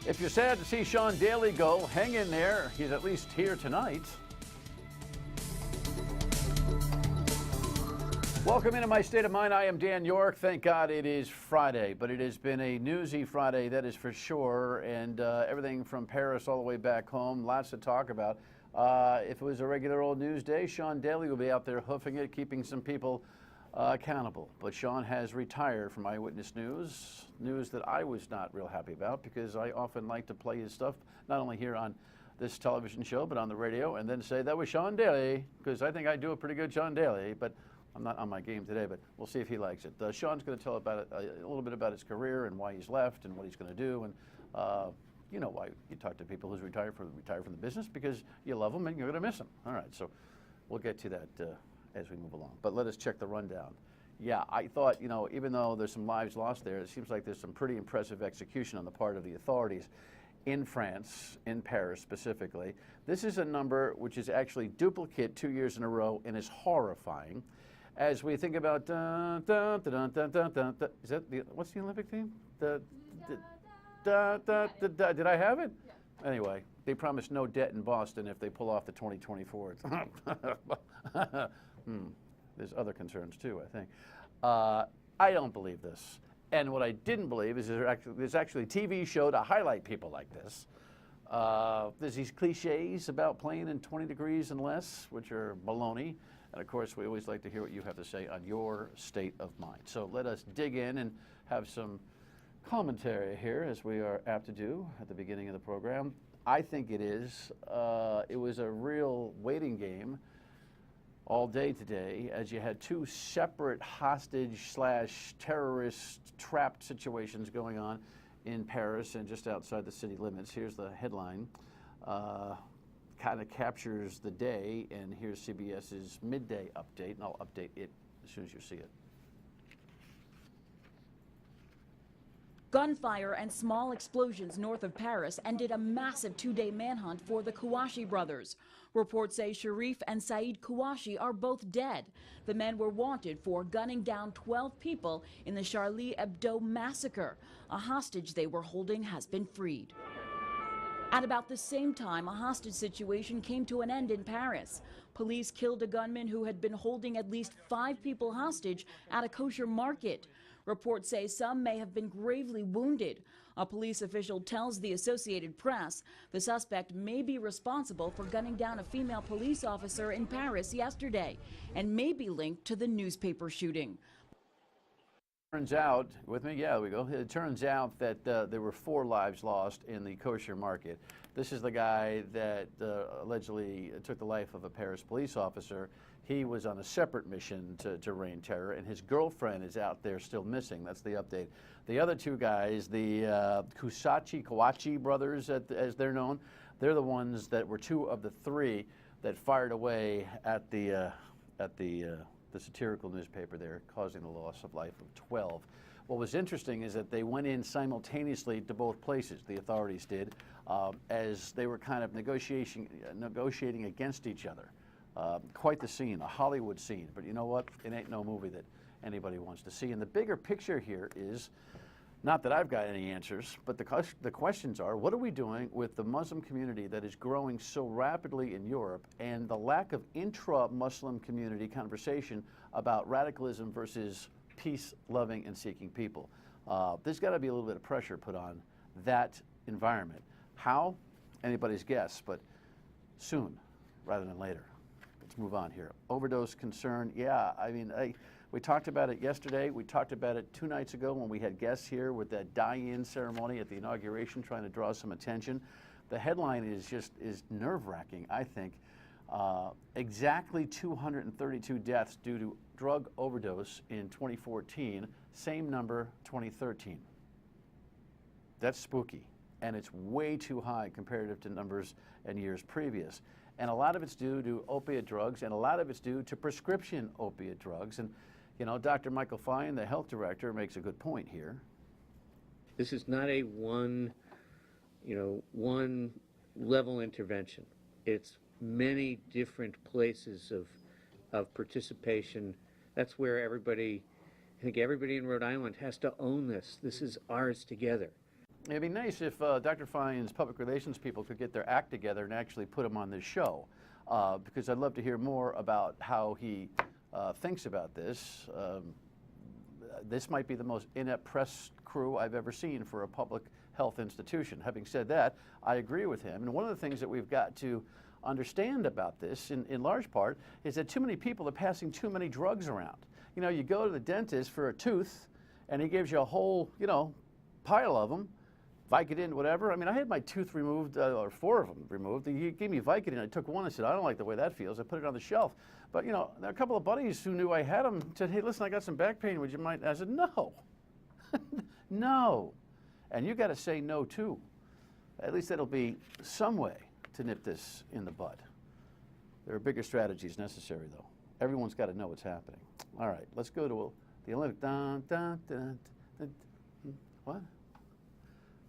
If you're sad to see Sean Daly go, hang in there. He's at least here tonight. Welcome into my state of mind. I am Dan York. Thank God it is Friday, but it has been a newsy Friday, that is for sure, and everything from Paris all the way back home, lots to talk about. If it was a regular old news day, Sean Daly will be out there hoofing it, keeping some people accountable. But Sean has retired from Eyewitness news that I was not real happy about, because I often like to play his stuff, not only here on this television show, but on the radio, and then say, that was Sean Daly, because I think I do a pretty good Sean Daly, but I'm not on my game today, but we'll see if he likes it. Sean's going to tell about it, a little bit about his career and why he's left and what he's going to do. And you know why you talk to people who's retire from the business, because you love them and you're going to miss them. All right, so we'll get to that as we move along. But let us check the rundown. Yeah, I thought, you know, even though there's some lives lost there, it seems like there's some pretty impressive execution on the part of the authorities in France, in Paris specifically. This is a number which is actually duplicate 2 years in a row and is horrifying. As we think about, is that what's the Olympic theme? Did I have it? Yeah. Anyway, they promised no debt in Boston if they pull off the 2024. There's other concerns too, I think. I don't believe this. And what I didn't believe is there's actually a TV show to highlight people like this. There's these cliches about playing in 20 degrees and less, which are baloney. And of course, we always like to hear what you have to say on your state of mind. So let us dig in and have some commentary here, as we are apt to do at the beginning of the program. I think it is. It was a real waiting game all day today, as you had two separate hostage/terrorist trapped situations going on in Paris and just outside the city limits. Here's the headline. Kind of captures the day, and here's CBS's midday update, and I'll update it as soon as you see it. Gunfire and small explosions north of Paris ended a massive two-day manhunt for the Kouachi brothers. Reports say Sharif and Saeed Kouachi are both dead. The men were wanted for gunning down 12 people in the Charlie Hebdo massacre. A hostage they were holding has been freed. At about the same time, a hostage situation came to an end in Paris. Police killed a gunman who had been holding at least 5 people hostage at a kosher market. Reports say some may have been gravely wounded. A police official tells the Associated Press the suspect may be responsible for gunning down a female police officer in Paris yesterday and may be linked to the newspaper shooting. Turns out, with me, yeah, there we go. It turns out that there were 4 lives lost in the kosher market. This is the guy that allegedly took the life of a Paris police officer. He was on a separate mission to rain terror, and his girlfriend is out there still missing. That's the update. The other 2 guys, the Kouachi brothers, as they're known, they're the ones that were 2 of the 3 that fired away at the satirical newspaper there, causing the loss of life of 12. What was interesting is that they went in simultaneously to both places, the authorities did, as they were kind of negotiating against each other. Quite the scene, a Hollywood scene, but you know what? It ain't no movie that anybody wants to see. And the bigger picture here is, not that I've got any answers, but the questions are, what are we doing with the Muslim community that is growing so rapidly in Europe, and the lack of intra-Muslim community conversation about radicalism versus peace-loving and seeking people? There's got to be a little bit of pressure put on that environment. How? Anybody's guess, but soon rather than later. Let's move on here. Overdose concern. Yeah, I mean, we talked about it yesterday. We talked about it 2 nights ago when we had guests here with that die-in ceremony at the inauguration, trying to draw some attention. The headline is nerve-wracking, I think. Exactly 232 deaths due to drug overdose in 2014. Same number 2013. That's spooky, and it's way too high comparative to numbers and years previous. And a lot of it's due to opiate drugs, and a lot of it's due to prescription opiate drugs. And you know, Dr. Michael Fine, the health director, makes a good point here. This is not a one level intervention. It's many different places of participation. That's where everybody, I think everybody in Rhode Island has to own this. This is ours together. It'd be nice if Dr. Fine's public relations people could get their act together and actually put him on this show, because I'd love to hear more about how he thinks about this. This might be the most inept press crew I've ever seen for a public health institution. Having said that, I agree with him. And one of the things that we've got to understand about this, in large part, is that too many people are passing too many drugs around. You know, you go to the dentist for a tooth, and he gives you a whole, pile of them. Vicodin, whatever. I mean, I had my tooth removed, or 4 of them removed. He gave me Vicodin. I took one and said, I don't like the way that feels. I put it on the shelf. But, there are a couple of buddies who knew I had them, said, hey, listen, I got some back pain. Would you mind? I said, no. No. And you got to say no, too. At least that'll be some way to nip this in the bud. There are bigger strategies necessary, though. Everyone's got to know what's happening. All right, let's go to the Olympic. What?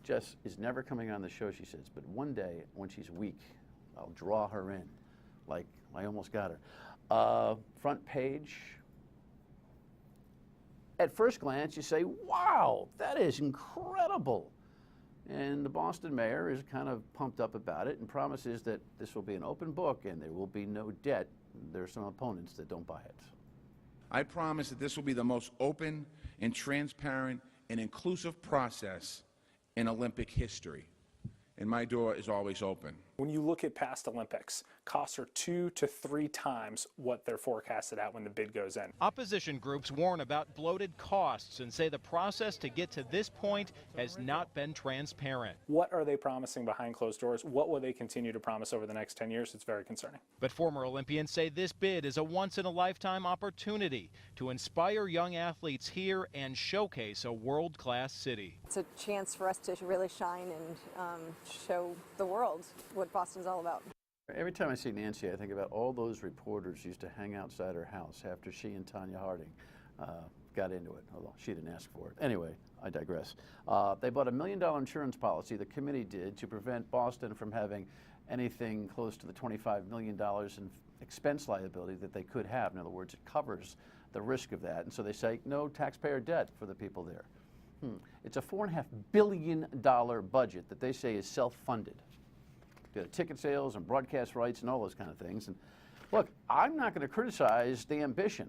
Jess is never coming on the show, she says, but one day when she's weak, I'll draw her in, like I almost got her. Front page. At first glance, you say, wow, that is incredible. And the Boston mayor is kind of pumped up about it and promises that this will be an open book and there will be no debt. There are some opponents that don't buy it. I promise that this will be the most open and transparent and inclusive process in Olympic history, and my door is always open. When you look at past Olympics, costs are 2 to 3 times what they're forecasted at when the bid goes in. Opposition groups warn about bloated costs and say the process to get to this point has not been transparent. What are they promising behind closed doors? What will they continue to promise over the next 10 years? It's very concerning. But former Olympians say this bid is a once-in-a-lifetime opportunity to inspire young athletes here and showcase a world-class city. It's a chance for us to really shine and show the world what Boston's all about. Every time I see Nancy, I think about all those reporters who used to hang outside her house after she and Tanya Harding got into it, although she didn't ask for it. Anyway, I digress. They bought $1 million insurance policy, the committee did, to prevent Boston from having anything close to the $25 million in expense liability that they could have. In other words, it covers the risk of that. And so they say no taxpayer debt for the people there. It's a $4.5 billion budget that they say is self-funded. Ticket sales and broadcast rights and all those kind of things. And look, I'm not going to criticize the ambition.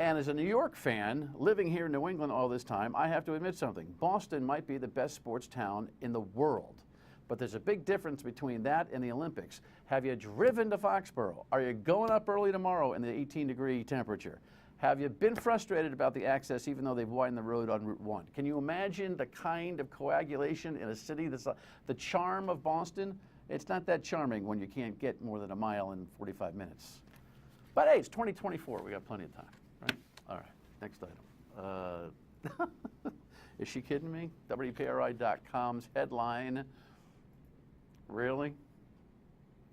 And as a New York fan, living here in New England all this time, I have to admit something. Boston might be the best sports town in the world. But there's a big difference between that and the Olympics. Have you driven to Foxborough? Are you going up early tomorrow in the 18-degree temperature? Have you been frustrated about the access even though they've widened the road on Route 1? Can you imagine the kind of coagulation in a city that's the charm of Boston? It's not that charming when you can't get more than a mile in 45 minutes. But hey, it's 2024. We got plenty of time, right? All right, next item. Is she kidding me? WPRI.com's headline. Really?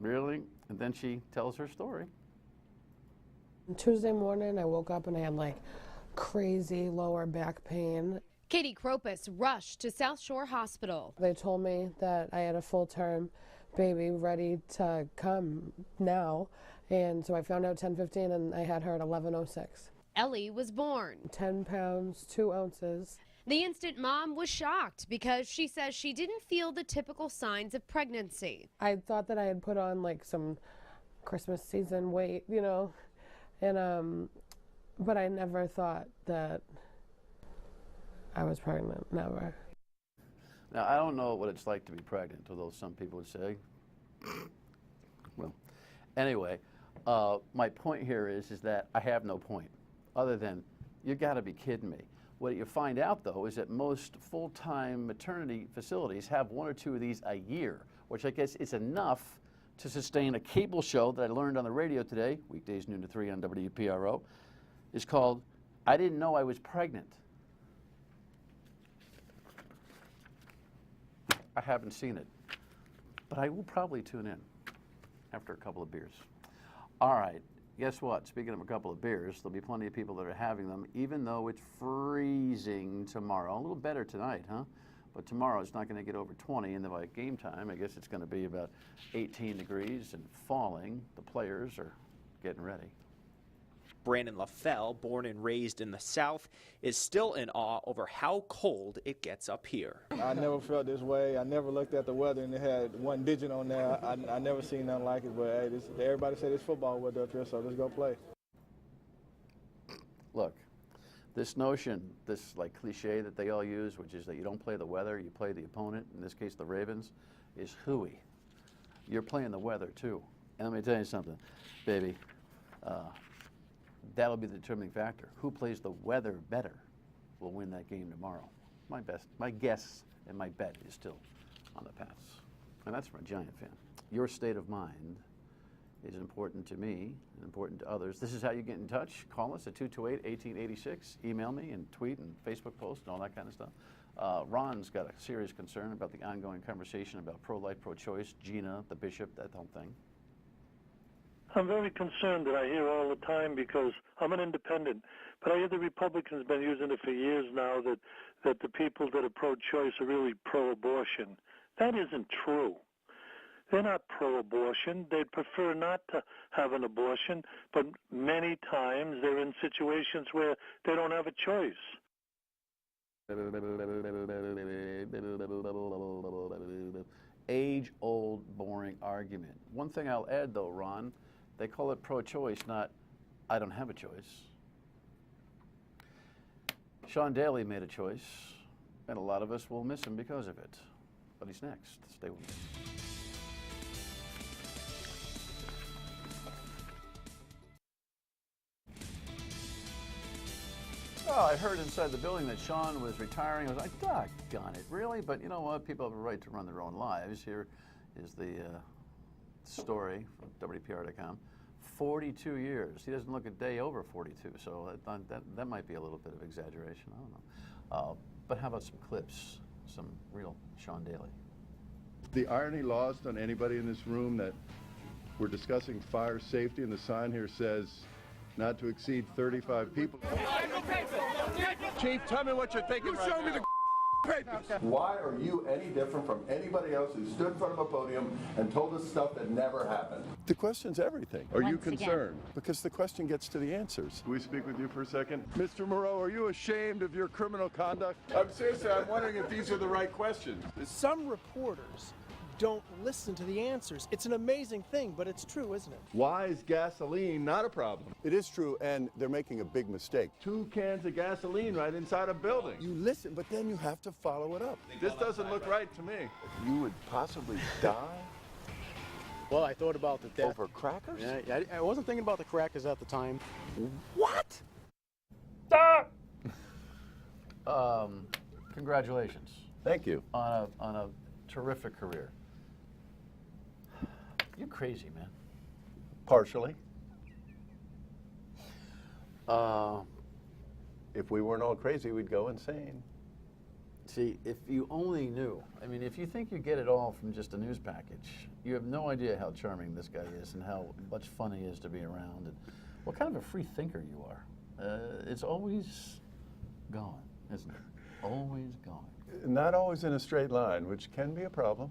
Really? And then she tells her story. Tuesday morning, I woke up and I had like crazy lower back pain. Katie Kropis rushed to South Shore Hospital. They told me that I had a full-term baby ready to come now, and so I found out 10:15 and I had her at 11:06. Ellie was born. 10 pounds, 2 ounces. The instant mom was shocked because she says she didn't feel the typical signs of pregnancy. I thought that I had put on like some Christmas season weight, and but I never thought that I was pregnant, never. Now, I don't know what it's like to be pregnant, although some people would say. Well, anyway, my point here is that I have no point, other than you got to be kidding me. What you find out, though, is that most full-time maternity facilities have 1 or 2 of these a year, which I guess is enough to sustain a cable show that I learned on the radio today, weekdays noon to 3 on WPRO, is called I Didn't Know I Was Pregnant. I haven't seen it, but I will probably tune in after a couple of beers. All right, guess what? Speaking of a couple of beers, there'll be plenty of people that are having them, even though it's freezing tomorrow. A little better tonight, huh? But tomorrow it's not going to get over 20, and then by game time, I guess it's going to be about 18 degrees and falling. The players are getting ready. Brandon LaFell, born and raised in the South, is still in awe over how cold it gets up here. I never felt this way. I never looked at the weather and it had one digit on there. I never seen nothing like it, but hey, everybody said it's football weather up here, so let's go play. Look, this notion, this like cliche that they all use, which is that you don't play the weather, you play the opponent, in this case the Ravens, is hooey. You're playing the weather too. And let me tell you something, baby, that'll be the determining factor. Who plays the weather better will win that game tomorrow. My guess and my bet is still on the Pats. And that's from a Giant fan. Your state of mind is important to me and important to others. This is how you get in touch. Call us at 228-1886. Email me and tweet and Facebook post and all that kind of stuff. Ron's got a serious concern about the ongoing conversation about pro-life, pro-choice, Gina, the bishop, that whole thing. I'm very concerned that I hear all the time because I'm an independent, but I hear the Republicans have been using it for years now that the people that are pro-choice are really pro-abortion. That isn't true. They're not pro-abortion. They'd prefer not to have an abortion, but many times they're in situations where they don't have a choice. Age-old, boring argument. One thing I'll add, though, Ron, they call it pro-choice, not I don't have a choice. Sean Daly made a choice, and a lot of us will miss him because of it. But he's next. Stay with me. Oh, I heard inside the building that Sean was retiring. I was like, doggone it, really? But you know what? People have a right to run their own lives. Here is the story from WPR.com. 42 years. He doesn't look a day over 42, so that might be a little bit of exaggeration. I don't know. But how about some clips, some real Sean Daly? The irony lost on anybody in this room that we're discussing fire safety, and the sign here says not to exceed 35 people. Chief, tell me what you're thinking. Show me the papers. Why are you any different from anybody else who stood in front of a podium and told us stuff that never happened? The question's everything. Are you concerned? Because the question gets to the answers. Can we speak with you for a second? Mr. Moreau, are you ashamed of your criminal conduct? I'm wondering if these are the right questions. Some reporters don't listen to the answers. It's an amazing thing, but it's true, isn't it? Why is gasoline not a problem? It is true, and they're making a big mistake. 2 cans of gasoline right inside a building. You listen, but then you have to follow it up. This doesn't look right to me. You would possibly die? Well, I thought about the death. Over crackers? Yeah, I wasn't thinking about the crackers at the time. What? Congratulations. Thank you. On a terrific career. You're crazy, man. Partially. If we weren't all crazy, we'd go insane. See, if you only knew, I mean, if you think you get it all from just a news package, you have no idea how charming this guy is and how much fun he is to be around and what kind of a free thinker you are. It's always going, isn't it? Always going. Not always in a straight line, which can be a problem,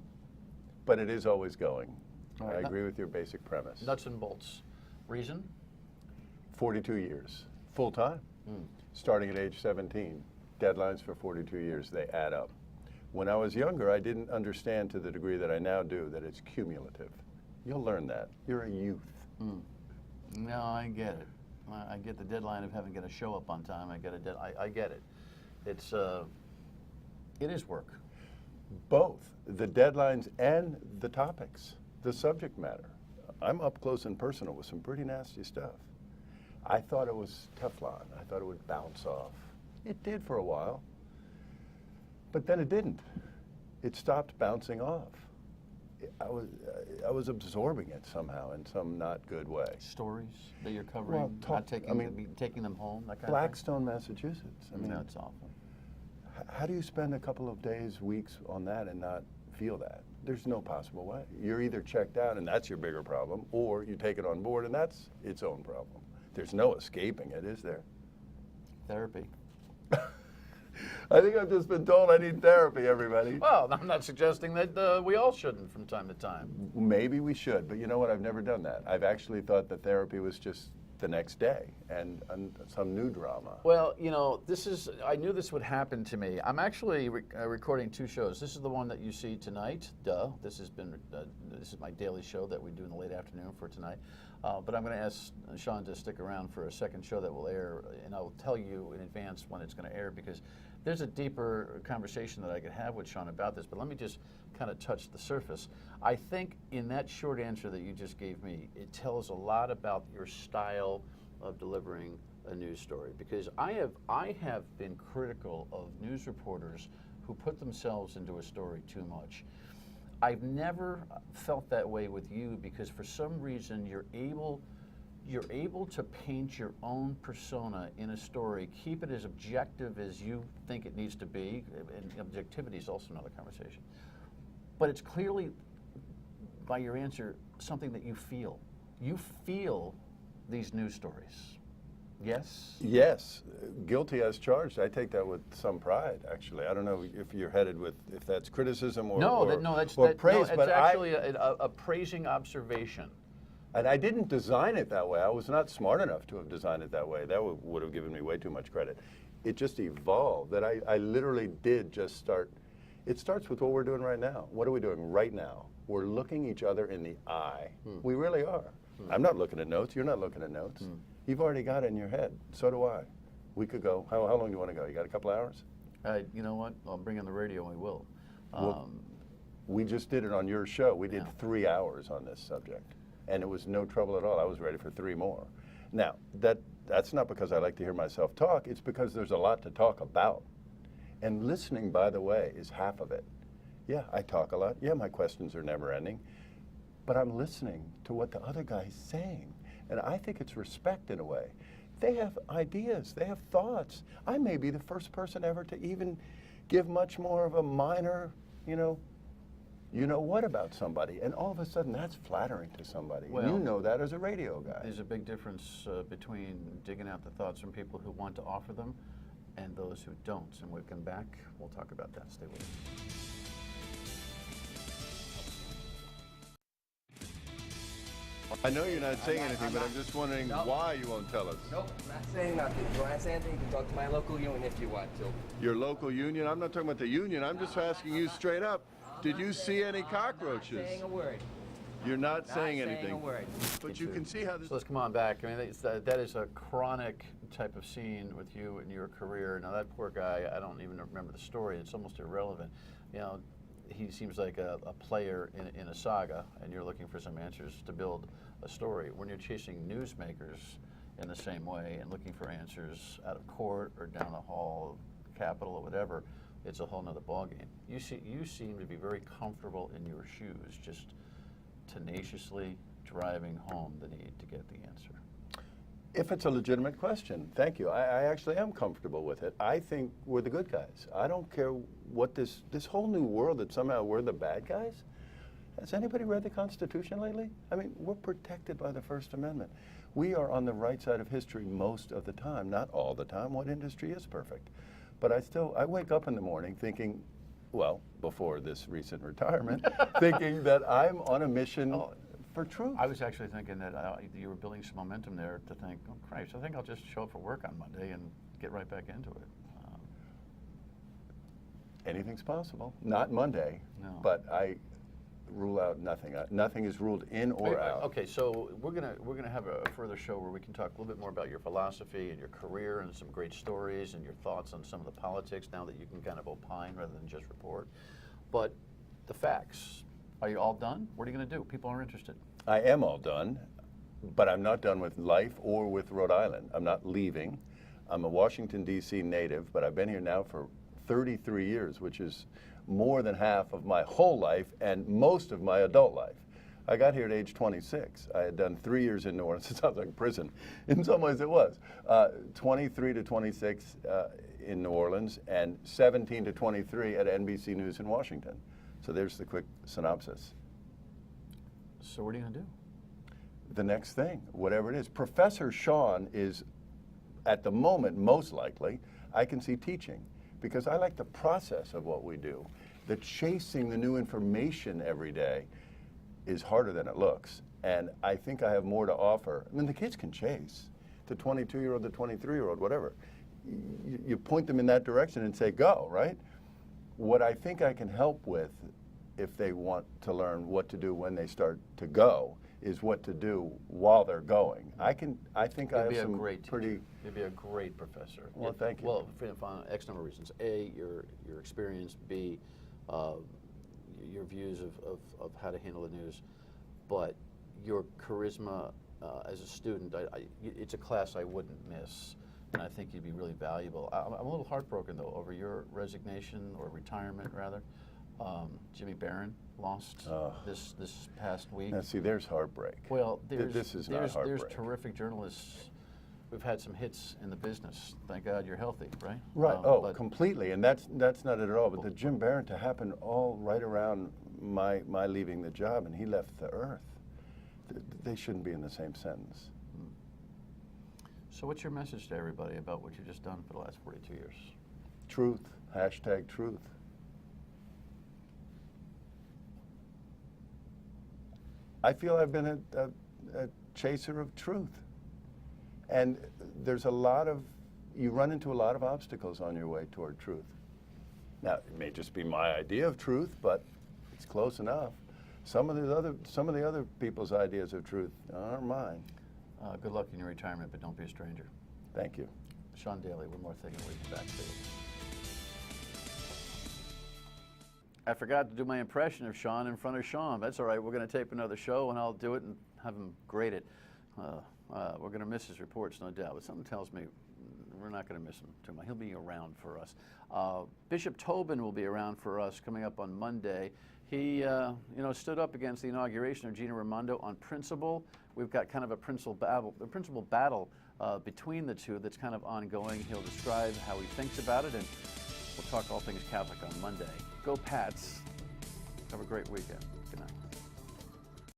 but it is always going. Right. I agree with your basic premise. Nuts and bolts. Reason? 42 years, full time, starting at age 17. Deadlines for 42 years, they add up. When I was younger, I didn't understand to the degree that I now do that it's cumulative. You'll learn that. You're a youth. No, I get it. I get the deadline of having to show up on time. I get I get it. It is work. Both the deadlines and the topics, the subject matter. I'm up close and personal with some pretty nasty stuff. I thought it was Teflon. I thought it would bounce off. It did for a while, but then it didn't. It stopped bouncing off. I was absorbing it somehow in some not good way. Stories that you're covering, Well, not taking them home, that kind of thing? Blackstone, Massachusetts. I mean, that's awful. How do you spend a couple of days, weeks on that and not feel that? There's no possible way. You're either checked out and that's your bigger problem, or you take it on board and that's its own problem. There's no escaping it, is there? Therapy. I think I've just been told I need therapy, everybody. Well, I'm not suggesting that we all shouldn't from time to time. Maybe we should, but you know what? I've never done that. I've actually thought that therapy was just the next day and some new drama. Well, you know, I knew this would happen to me. I'm actually recording 2 shows. This is the one that you see tonight. Duh. This is my daily show that we do in the late afternoon for tonight. But I'm going to ask Sean to stick around for a second show that will air, and I'll tell you in advance when it's going to air, because there's a deeper conversation that I could have with Sean about this. But let me just kind of touch the surface. I think in that short answer that you just gave me, it tells a lot about your style of delivering a news story, because I have been critical of news reporters who put themselves into a story too much. I've never felt that way with you, because for some reason you're able to paint your own persona in a story, keep it as objective as you think it needs to be, and objectivity is also another conversation. But it's clearly, by your answer, something that you feel. You feel these news stories. Yes? Yes. Guilty as charged. I take that with some pride, actually. I don't know if you're headed with, if that's criticism or, praise. It's actually a praising observation. And I didn't design it that way. I was not smart enough to have designed it that way. That would have given me way too much credit. It just evolved. That I literally did just start. It starts with what we're doing right now. What are we doing right now? We're looking each other in the eye. We really are. I'm not looking at notes. You're not looking at notes. You've already got it in your head. So do I. We could go. How long do you want to go? You got a couple hours? You know what? I'll bring on the radio and we will. We just did it on your show. We did 3 hours on this subject. And it was no trouble at all. I was ready for 3 more. Now, that's not because I like to hear myself talk. It's because there's a lot to talk about. And listening, by the way, is half of it. Yeah, I talk a lot. Yeah, my questions are never ending. But I'm listening to what the other guy's saying. And I think it's respect in a way. They have ideas. They have thoughts. I may be the first person ever to even give much more of a minor, you know what about somebody, and all of a sudden that's flattering to somebody. Well, you know that as a radio guy. There's a big difference between digging out the thoughts from people who want to offer them and those who don't. And when we come back, we'll talk about that. Stay with us. I know you're not saying anything, but I'm just wondering why you won't tell us. Nope, not saying nothing. If you want to say anything, you can talk to my local union if you want to. Your local union? I'm not talking about the union. I'm just asking you straight up. Did you see any cockroaches? Not saying a word. You're not saying anything. Saying a word. But you can see how this... So let's come on back. I mean, that is a chronic type of scene with you and your career. Now, that poor guy, I don't even remember the story. It's almost irrelevant. You know, he seems like a player in a saga, and you're looking for some answers to build a story. When you're chasing newsmakers in the same way and looking for answers out of court or down the hall of Capitol or whatever, it's a whole nother ballgame. You seem to be very comfortable in your shoes, just tenaciously driving home the need to get the answer. If it's a legitimate question, thank you. I actually am comfortable with it. I think we're the good guys. I don't care what this whole new world that somehow we're the bad guys. Has anybody read the Constitution lately? I mean, we're protected by the First Amendment. We are on the right side of history most of the time, not all the time. What industry is perfect? But I wake up in the morning thinking, well, before this recent retirement, thinking that I'm on a mission for truth. I was actually thinking that you were building some momentum there to think, oh, Christ, I think I'll just show up for work on Monday and get right back into it. Anything's possible. Not Monday, but I rule out nothing. Nothing is ruled in or out. Okay, so we're gonna have a further show where we can talk a little bit more about your philosophy and your career and some great stories and your thoughts on some of the politics now that you can kind of opine rather than just report. But the facts, are you all done? What are you gonna do? People are interested. I am all done, but I'm not done with life or with Rhode Island. I'm not leaving. I'm a Washington, D.C. native, but I've been here now for 33 years, which is more than half of my whole life and most of my adult life. I got here at age 26. I had done 3 years in New Orleans. It sounds like prison. In some ways it was. 23 to 26 in New Orleans and 17 to 23 at NBC News in Washington. So there's the quick synopsis. So what are you going to do? The next thing, whatever it is. Professor Sean is, at the moment, most likely, I can see teaching, because I like the process of what we do. The chasing the new information every day is harder than it looks. And I think I have more to offer. I mean, the kids can chase. the 22-year-old, the 23-year-old, whatever. You point them in that direction and say, go, right? What I think I can help with, if they want to learn what to do when they start to go, is what to do while they're going. I think I have some pretty... You'd be a great professor. Well, thank you. Well, for X number of reasons. A, your experience. B, your views of how to handle the news. But your charisma as a student, it's a class I wouldn't miss. And I think you'd be really valuable. I'm a little heartbroken, though, over your resignation, or retirement, rather. Jimmy Barron lost this past week. Now, see, there's heartbreak. Well, this is not heartbreak. There's terrific journalists. We've had some hits in the business. Thank God you're healthy, right? Right. Completely. And that's not it at all. But the Jim Barron to happen all right around my leaving the job, and he left the earth. They shouldn't be in the same sentence. So what's your message to everybody about what you've just done for the last 42 years? Truth. Hashtag truth. I feel I've been a chaser of truth. And there's you run into a lot of obstacles on your way toward truth. Now, it may just be my idea of truth, but it's close enough. Some of the other people's ideas of truth aren't mine. Good luck in your retirement, but don't be a stranger. Thank you. Sean Daly, one more thing and we'll be back to you. I forgot to do my impression of Sean in front of Sean. That's all right. We're going to tape another show, and I'll do it and have him grade it. We're going to miss his reports, no doubt, but something tells me we're not going to miss him too much. He'll be around for us. Bishop Tobin will be around for us coming up on Monday. He, stood up against the inauguration of Gina Raimondo on principle. We've got kind of a principle battle between the two that's kind of ongoing. He'll describe how he thinks about it, and we'll talk all things Catholic on Monday. Go Pats. Have a great weekend. Good night.